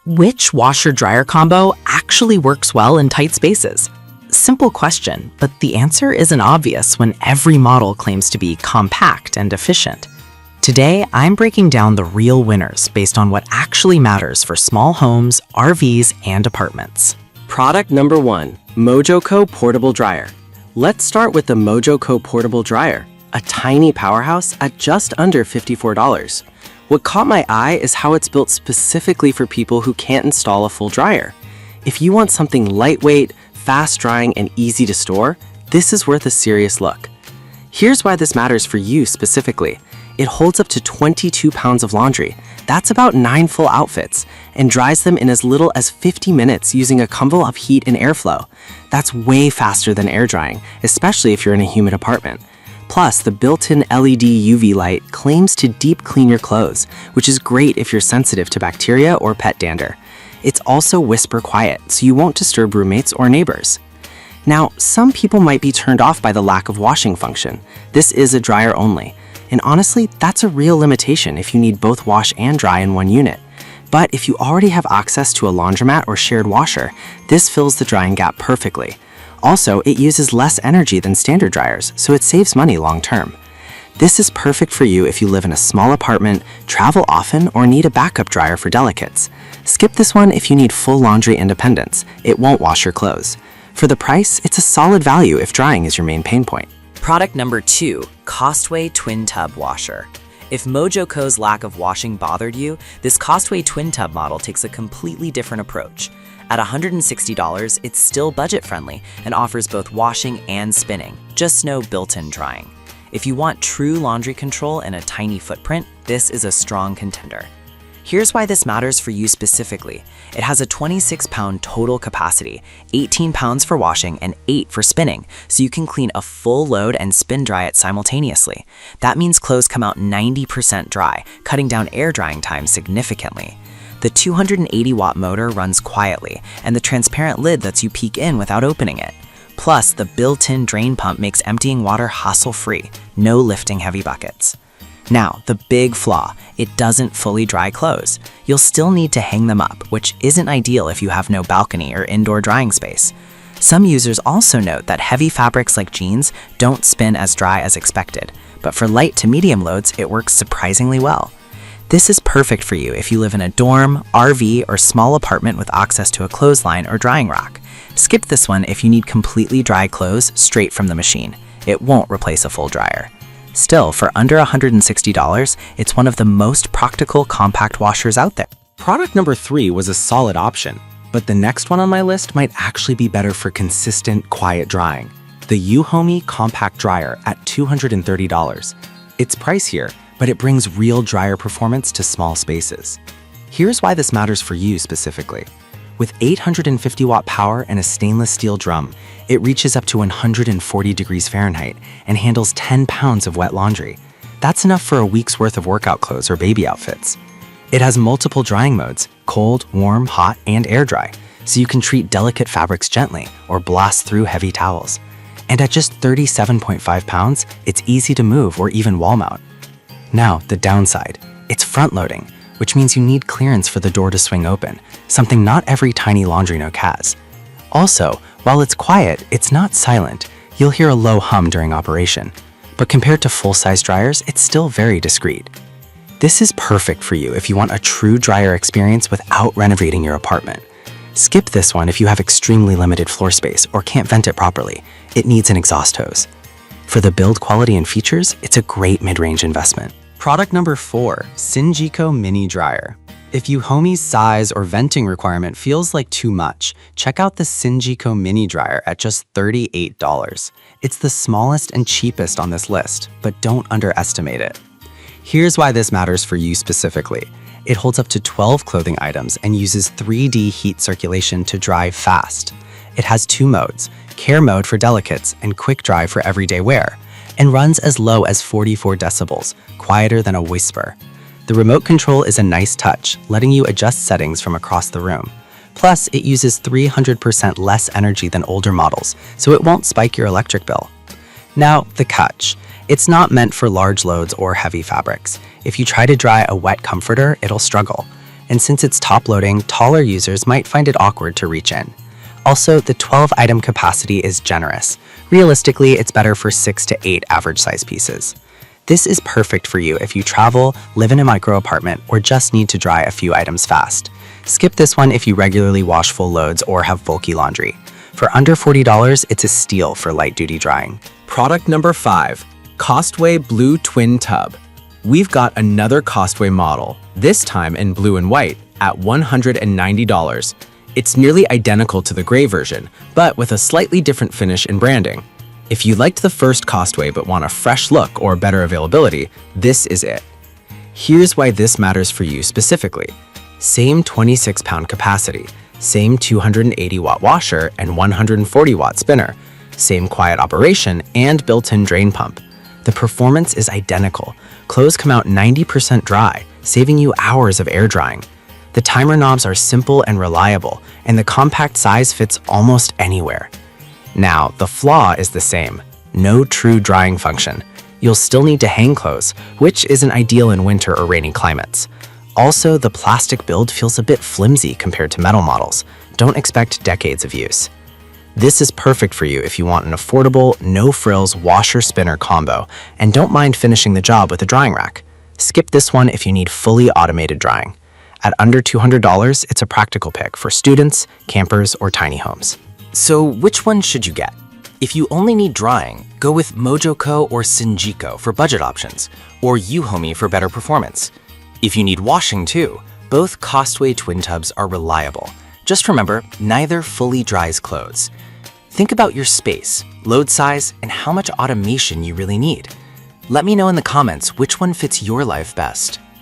Which washer-dryer combo actually works well in tight spaces? Simple question, but the answer isn't obvious when every model claims to be compact and efficient. Today, I'm breaking down the real winners based on what actually matters for small homes, RVs, and apartments. Product number 1, MojoCo Portable Dryer. Let's start with the MojoCo Portable Dryer, a tiny powerhouse at just under $54. What caught my eye is how it's built specifically for people who can't install a full dryer. If you want something lightweight, fast drying, and easy to store, this is worth a serious look. Here's why this matters for you specifically. It holds up to 22 pounds of laundry. That's about 9 full outfits, and dries them in as little as 50 minutes using a combo of heat and airflow. That's way faster than air drying, especially if you're in a humid apartment. Plus, the built-in LED UV light claims to deep clean your clothes, which is great if you're sensitive to bacteria or pet dander. It's also whisper quiet, so you won't disturb roommates or neighbors. Now, some people might be turned off by the lack of washing function. This is a dryer only. And honestly, that's a real limitation if you need both wash and dry in one unit. But if you already have access to a laundromat or shared washer, this fills the drying gap perfectly. Also, it uses less energy than standard dryers, so it saves money long term. This is perfect for you if you live in a small apartment, travel often, or need a backup dryer for delicates. Skip this one if you need full laundry independence. It won't wash your clothes. For the price, it's a solid value if drying is your main pain point. Product number 2, Costway Twin Tub Washer. If MojoCo's lack of washing bothered you, this Costway Twin Tub model takes a completely different approach. At $160, it's still budget-friendly and offers both washing and spinning, just no built-in drying. If you want true laundry control in a tiny footprint, this is a strong contender. Here's why this matters for you specifically. It has a 26-pound total capacity, 18 pounds for washing and 8 for spinning, so you can clean a full load and spin dry it simultaneously. That means clothes come out 90% dry, cutting down air drying time significantly. The 280-watt motor runs quietly, and the transparent lid lets you peek in without opening it. Plus, the built-in drain pump makes emptying water hassle-free, no lifting heavy buckets. Now, the big flaw, it doesn't fully dry clothes. You'll still need to hang them up, which isn't ideal if you have no balcony or indoor drying space. Some users also note that heavy fabrics like jeans don't spin as dry as expected, but for light to medium loads, it works surprisingly well. This is perfect for you if you live in a dorm, RV, or small apartment with access to a clothesline or drying rack. Skip this one if you need completely dry clothes straight from the machine. It won't replace a full dryer. Still, for under $160, it's one of the most practical compact washers out there. Product number 3 was a solid option, but the next one on my list might actually be better for consistent, quiet drying. The UHomey Compact Dryer at $230. It's pricier, but it brings real dryer performance to small spaces. Here's why this matters for you specifically. With 850-watt power and a stainless steel drum, it reaches up to 140 degrees Fahrenheit and handles 10 pounds of wet laundry. That's enough for a week's worth of workout clothes or baby outfits. It has multiple drying modes, cold, warm, hot, and air dry, so you can treat delicate fabrics gently or blast through heavy towels. And at just 37.5 pounds, it's easy to move or even wall mount. Now, the downside. It's front-loading, which means you need clearance for the door to swing open, something not every tiny laundry nook has. Also, while it's quiet, it's not silent. You'll hear a low hum during operation. But compared to full-size dryers, it's still very discreet. This is perfect for you if you want a true dryer experience without renovating your apartment. Skip this one if you have extremely limited floor space or can't vent it properly. It needs an exhaust hose. For the build quality and features, it's a great mid-range investment. Product number 4, Sinjico Mini Dryer. If UHomey's size or venting requirement feels like too much, check out the Sinjico Mini Dryer at just $38. It's the smallest and cheapest on this list, but don't underestimate it. Here's why this matters for you specifically. It holds up to 12 clothing items and uses 3D heat circulation to dry fast. It has 2 modes, care mode for delicates and quick dry for everyday wear, and runs as low as 44 decibels, quieter than a whisper. The remote control is a nice touch, letting you adjust settings from across the room. Plus, it uses 300% less energy than older models, so it won't spike your electric bill. Now, the catch. It's not meant for large loads or heavy fabrics. If you try to dry a wet comforter, it'll struggle. and since it's top-loading, taller users might find it awkward to reach in. Also, the 12-item capacity is generous. Realistically, it's better for 6 to 8 average-size pieces. This is perfect for you if you travel, live in a micro-apartment, or just need to dry a few items fast. Skip this one if you regularly wash full loads or have bulky laundry. For under $40, it's a steal for light-duty drying. Product number 5, Costway Blue Twin Tub. We've got another Costway model, this time in blue and white, at $190. It's nearly identical to the gray version, but with a slightly different finish and branding. If you liked the first Costway but want a fresh look or better availability, this is it. Here's why this matters for you specifically. Same 26-pound capacity, same 280-watt washer and 140-watt spinner, same quiet operation and built-in drain pump. The performance is identical. Clothes come out 90% dry, saving you hours of air drying. The timer knobs are simple and reliable, and the compact size fits almost anywhere. Now, the flaw is the same. No true drying function. You'll still need to hang clothes, which isn't ideal in winter or rainy climates. Also, the plastic build feels a bit flimsy compared to metal models. Don't expect decades of use. This is perfect for you if you want an affordable, no-frills washer-spinner combo and don't mind finishing the job with a drying rack. Skip this one if you need fully automated drying. At under $200, it's a practical pick for students, campers, or tiny homes. So which one should you get? If you only need drying, go with Mojo.co or Sinjiko for budget options, or Uhomie for better performance. If you need washing too, both Costway twin tubs are reliable. Just remember, neither fully dries clothes. Think about your space, load size, and how much automation you really need. Let me know in the comments which one fits your life best.